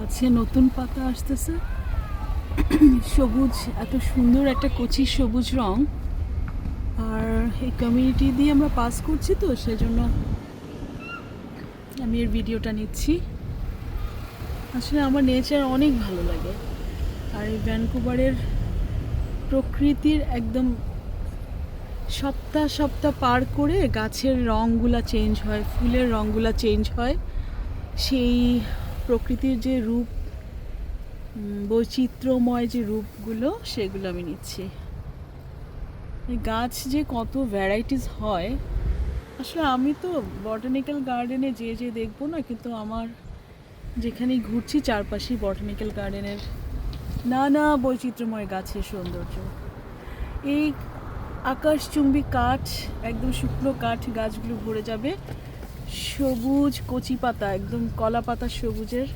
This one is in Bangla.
গাছে নতুন পাতা আসতেছে, সবুজ, এত সুন্দর একটা কচি সবুজ রং। আর এই কমিউনিটি দিয়ে আমরা পাস করছি, তো সেজন্য আমি এর ভিডিওটা নিচ্ছি। আসলে আমার নেচার অনেক ভালো লাগে, আর এই ভ্যানকুভারের প্রকৃতির একদম সপ্তাহ সপ্তাহ পার করে গাছের রঙগুলা চেঞ্জ হয়, ফুলের রঙগুলা চেঞ্জ হয়। সেই প্রকৃতির যে রূপ, বৈচিত্র্যময় যে রূপগুলো, সেগুলো আমি নিচ্ছি। এই গাছ যে কত ভ্যারাইটিস হয়, আসলে আমি তো বটানিক্যাল গার্ডেনে যে দেখবো না, কিন্তু আমার যেখানেই ঘুরছি চারপাশেই বটানিক্যাল গার্ডেনের নানা বৈচিত্র্যময় গাছের সৌন্দর্য। এই আকাশচুম্বী কাঠ, একদম শুকনো কাঠ, গাছগুলো ভরে যাবে সবুজ কচি পাতা, একদম কলা পাতা সবুজের